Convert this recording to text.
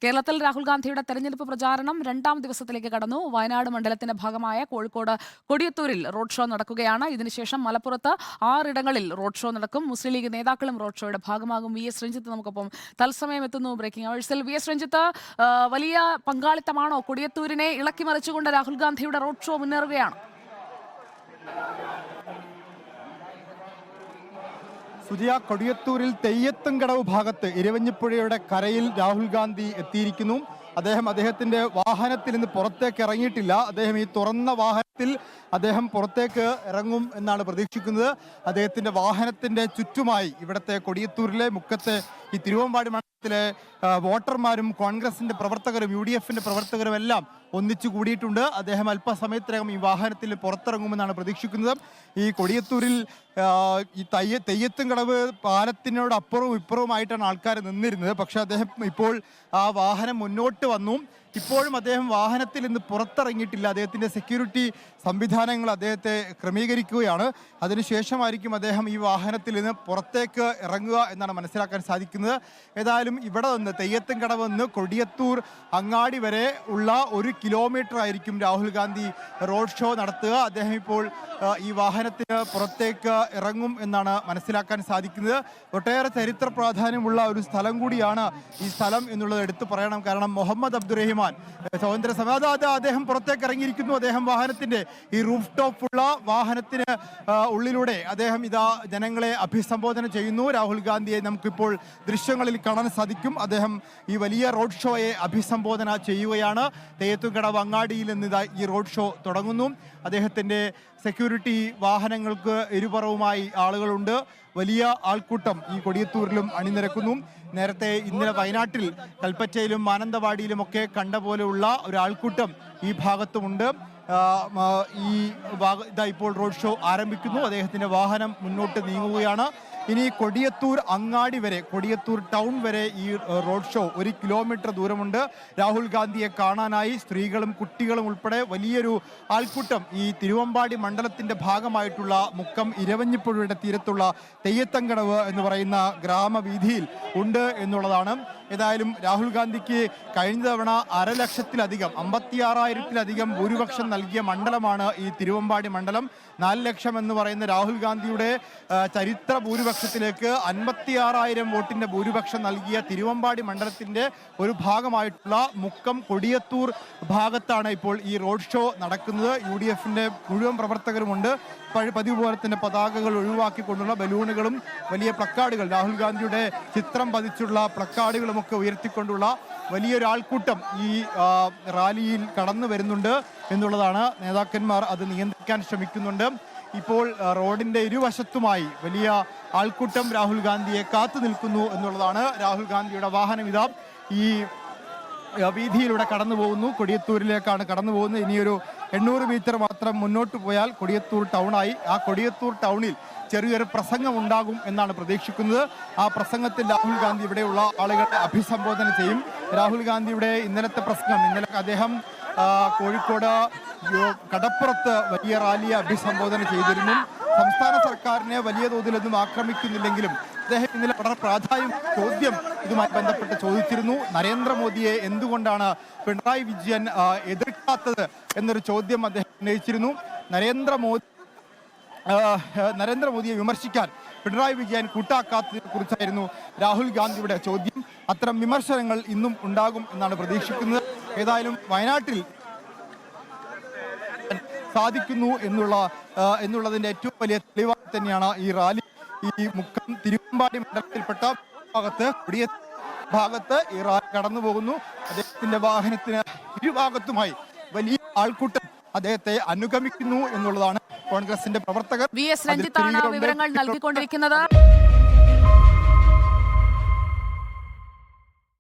കേരളത്തിൽ രാഹുൽ ഗാന്ധിയുടെ തെരഞ്ഞെടുപ്പ് പ്രചാരണം രണ്ടാം ദിവസത്തിലേക്ക് കടന്നു. വയനാട് മണ്ഡലത്തിന്റെ ഭാഗമായ കോഴിക്കോട് കൊടിയത്തൂരിൽ റോഡ് ഷോ നടക്കുകയാണ്. ഇതിനുശേഷം മലപ്പുറത്ത് 6 ഇടങ്ങളിൽ റോഡ് ഷോ നടക്കും. മുസ്ലിം ലീഗ് നേതാക്കളും റോഡ് ഷോയുടെ ഭാഗമാകും. VS രഞ്ജിത്ത് നമുക്കൊപ്പം തത്സമയം എത്തുന്നു. ബ്രേക്കിംഗ് അവേഴ്സിൽ VS രഞ്ജിത്ത്, വലിയ പങ്കാളിത്തമാണോ? കൊടിയത്തൂരിനെ ഇളക്കി മറിച്ചുകൊണ്ട് രാഹുൽ ഗാന്ധിയുടെ റോഡ് ഷോ മുന്നേറുകയാണ്. സുജിയ, കൊടിയത്തൂരിൽ തെയ്യത്തുംകടവ് ഭാഗത്ത് ഇരവഞ്ഞിപ്പുഴയുടെ കരയിൽ രാഹുൽ ഗാന്ധി എത്തിയിരിക്കുന്നു. അദ്ദേഹത്തിന്റെ വാഹനത്തിൽ നിന്ന് പുറത്തേക്ക് ഇറങ്ങിയിട്ടില്ല. അദ്ദേഹം ഈ തുറന്ന വാഹനത്തിൽ പുറത്തേക്ക് ഇറങ്ങും എന്നാണ് പ്രതീക്ഷിക്കുന്നത്. അദ്ദേഹത്തിന്റെ വാഹനത്തിന്റെ ചുറ്റുമായി ഇവിടുത്തെ കൊടിയത്തൂരിലെ മുക്കത്തെ ഈ തിരുവമ്പാടി മണ്ഡലത്തിലെ വോട്ടർമാരും കോൺഗ്രസിന്റെ പ്രവർത്തകരും UDFന്റെ പ്രവർത്തകരും എല്ലാം ഒന്നിച്ചു കൂടിയിട്ടുണ്ട്. അദ്ദേഹം അല്പസമയത്തിനകം ഈ വാഹനത്തിൽ പുറത്തിറങ്ങുമെന്നാണ് പ്രതീക്ഷിക്കുന്നത്. ഈ കൊടിയത്തൂരിൽ ഈ തെയ്യത്തുംകടവ് പാലത്തിനോട് അപ്പുറവും ഇപ്പുറവുമായിട്ടാണ് ആൾക്കാർ നിന്നിരുന്നത്. പക്ഷെ അദ്ദേഹം ഇപ്പോൾ ആ വാഹനം മുന്നോട്ട് വന്നു. ഇപ്പോഴും അദ്ദേഹം വാഹനത്തിൽ നിന്ന് പുറത്തിറങ്ങിയിട്ടില്ല. അദ്ദേഹത്തിൻ്റെ സെക്യൂരിറ്റി സംവിധാനങ്ങൾ അദ്ദേഹത്തെ ക്രമീകരിക്കുകയാണ്. അതിനുശേഷമായിരിക്കും അദ്ദേഹം ഈ വാഹനത്തിൽ നിന്ന് പുറത്തേക്ക് ഇറങ്ങുക എന്നാണ് മനസ്സിലാക്കാൻ സാധിക്കുന്നത്. ഏതായാലും ഇവിടെ നിന്ന് തെയ്യത്തുംകടവ് നിന്ന് കൊടിയത്തൂർ അങ്ങാടി വരെ ഉള്ള 1 കിലോമീറ്റർ ആയിരിക്കും രാഹുൽ ഗാന്ധി റോഡ് ഷോ നടത്തുക. അദ്ദേഹം ഇപ്പോൾ ഈ വാഹനത്തിന് പുറത്തേക്ക് ഇറങ്ങും എന്നാണ് മനസ്സിലാക്കാൻ സാധിക്കുന്നത്. ഒട്ടേറെ ചരിത്ര പ്രാധാന്യമുള്ള ഒരു സ്ഥലം കൂടിയാണ് ഈ സ്ഥലം എന്നുള്ളത് എടുത്തു പറയണം. കാരണം മുഹമ്മദ് അബ്ദുറഹിമാൻ സ്വാതന്ത്ര്യ സമര അദ്ദേഹം പുറത്തേക്ക് ഇറങ്ങിയിരിക്കുന്നു. അദ്ദേഹം വാഹനത്തിന്റെ ഈ റൂഫ് ടോപ്പുള്ള വാഹനത്തിന് ഉള്ളിലൂടെ അദ്ദേഹം ഇതാ ജനങ്ങളെ അഭിസംബോധന ചെയ്യുന്നു. രാഹുൽ ഗാന്ധിയെ നമുക്കിപ്പോൾ ദൃശ്യങ്ങളിൽ കാണാൻ സാധിക്കും. അദ്ദേഹം ഈ വലിയ റോഡ് ഷോയെ അഭിസംബോധന ചെയ്യുകയാണ്. തെയ്യത്തുംകടവ് അങ്ങാടിയിൽ നിന്ന് ഈ റോഡ് ഷോ തുടങ്ങുന്നു. അദ്ദേഹത്തിന്റെ സെക്യൂരിറ്റി വാഹനങ്ങൾക്ക് ഇരുപുറവുമായി ആളുകളുണ്ട്. വലിയ ആൾക്കൂട്ടം ഈ കൊടിയത്തൂരിലും അണിനിരക്കുന്നു. നേരത്തെ ഇന്നലെ വയനാട്ടിൽ കൽപ്പറ്റയിലും മാനന്തവാടിയിലുമൊക്കെ കണ്ട പോലെയുള്ള ഒരു ആൾക്കൂട്ടം ഈ ഭാഗത്തുമുണ്ട്. ഇതാ ഇപ്പോൾ റോഡ് ഷോ ആരംഭിക്കുന്നു. അദ്ദേഹത്തിന്റെ വാഹനം മുന്നോട്ട് നീങ്ങുകയാണ്. ഇനി കൊടിയത്തൂർ അങ്ങാടി വരെ, കൊടിയത്തൂർ ടൗൺ വരെ ഈ റോഡ് ഷോ 1 കിലോമീറ്റർ ദൂരമുണ്ട്. രാഹുൽ ഗാന്ധിയെ കാണാനായി സ്ത്രീകളും കുട്ടികളും ഉൾപ്പെടെ വലിയൊരു ആൾക്കൂട്ടം ഈ തിരുവമ്പാടി മണ്ഡലത്തിന്റെ ഭാഗമായിട്ടുള്ള മുക്കം ഇരവഞ്ഞിപ്പുഴയുടെ തീരത്തുള്ള തെയ്യത്തുംകടവ് എന്ന് പറയുന്ന ഗ്രാമവീഥിയിൽ ഉണ്ട് എന്നുള്ളതാണ്. ഏതായാലും രാഹുൽ ഗാന്ധിക്ക് കഴിഞ്ഞ തവണ 1,00,000-ലധികം 56,000-ലധികം ഭൂരിപക്ഷം നൽകിയ മണ്ഡലമാണ് ഈ തിരുവമ്പാടി മണ്ഡലം. 4 ലക്ഷം എന്ന് പറയുന്ന രാഹുൽ ഗാന്ധിയുടെ ചരിത്ര ഭൂരിപക്ഷത്തിലേക്ക് 56,000 വോട്ടിന്റെ ഭൂരിപക്ഷം നൽകിയ തിരുവമ്പാടി മണ്ഡലത്തിന്റെ ഒരു ഭാഗമായിട്ടുള്ള മുക്കം കൊടിയത്തൂർ ഭാഗത്താണ് ഇപ്പോൾ ഈ റോഡ് ഷോ നടക്കുന്നത്. UDFന്റെ മുഴുവൻ പ്രവർത്തകരുമുണ്ട്. പതിവ് പോലെ തന്നെ പതാകകൾ ഒഴിവാക്കിക്കൊണ്ടുള്ള ബലൂണുകളും വലിയ പ്ലക്കാർഡുകൾ, രാഹുൽ ഗാന്ധിയുടെ ചിത്രം പതിച്ചുള്ള പ്ലക്കാർഡുകളുമൊക്കെ ഉയർത്തിക്കൊണ്ടുള്ള വലിയൊരു ആൾക്കൂട്ടം ഈ റാലിയിൽ കടന്നു വരുന്നുണ്ട് എന്നുള്ളതാണ്. നേതാക്കന്മാർ അത് നിയന്ത്രിക്കാൻ ശ്രമിക്കുന്നുണ്ട്. ഇപ്പോൾ റോഡിന്റെ ഇരുവശത്തുമായി വലിയ ആൾക്കൂട്ടം രാഹുൽ ഗാന്ധിയെ കാത്തു നിൽക്കുന്നു എന്നുള്ളതാണ്. രാഹുൽ ഗാന്ധിയുടെ വാഹനം ഇതാ ഈ വീതിയിലൂടെ കടന്നു പോകുന്നു. കൊടിയത്തൂരിലേക്കാണ് കടന്നു പോകുന്നത്. ഇനിയൊരു 800 മീറ്റർ മാത്രം മുന്നോട്ട് പോയാൽ കൊടിയത്തൂർ ടൗണായി. ആ കൊടിയത്തൂർ ടൗണിൽ ചെറിയൊരു പ്രസംഗം ഉണ്ടാകും എന്നാണ് പ്രതീക്ഷിക്കുന്നത്. ആ പ്രസംഗത്തിൽ രാഹുൽ ഗാന്ധി ഇവിടെയുള്ള ആളുകളെ അഭിസംബോധന ചെയ്യും. രാഹുൽ ഗാന്ധിയുടെ ഇന്നലത്തെ പ്രസംഗം, ഇന്നലെ അദ്ദേഹം കോഴിക്കോട് കടപ്പുറത്ത് വലിയ റാലിയെ അഭിസംബോധന ചെയ്തിരുന്നു. സംസ്ഥാന സർക്കാരിനെ വലിയ തോതിലൊന്നും ആക്രമിക്കുന്നില്ലെങ്കിലും അദ്ദേഹം ഇന്നലെ വളരെ ചോദ്യം ഇതുമായി ബന്ധപ്പെട്ട് ചോദിച്ചിരുന്നു. നരേന്ദ്രമോദിയെ എന്തുകൊണ്ടാണ് പിണറായി വിജയൻ എതിർക്കാത്തത് എന്നൊരു ചോദ്യം അദ്ദേഹം ഉന്നയിച്ചിരുന്നു. നരേന്ദ്രമോദിയെ വിമർശിക്കാൻ പിണറായി വിജയൻ കൂട്ടാക്കാത്തതിനെ കുറിച്ചായിരുന്നു രാഹുൽ ഗാന്ധിയുടെ ചോദ്യം. അത്തരം വിമർശനങ്ങൾ ഇന്നും ഉണ്ടാകും എന്നാണ് പ്രതീക്ഷിക്കുന്നത്. ഏതായാലും വയനാട്ടിൽ സാധിക്കുന്നു എന്നുള്ളതിന്റെ ഏറ്റവും വലിയ തെളിവായി തന്നെയാണ് ഈ റാലി. ഈ മുക്കം തിരുവമ്പാടി മണ്ഡലത്തിൽപ്പെട്ട ഭാഗത്ത് ഈ റാലി കടന്നു പോകുന്നു. അദ്ദേഹത്തിന്റെ വാഹനത്തിന് ഇരുഭാഗത്തുമായി വലിയ ആൾക്കൂട്ടം അദ്ദേഹത്തെ അനുഗമിക്കുന്നു എന്നുള്ളതാണ് കോൺഗ്രസിന്റെ പ്രവർത്തകർ. VS രഞ്ജിത്താണ് വിവരങ്ങൾ നൽകിക്കൊണ്ടിരിക്കുന്നത്.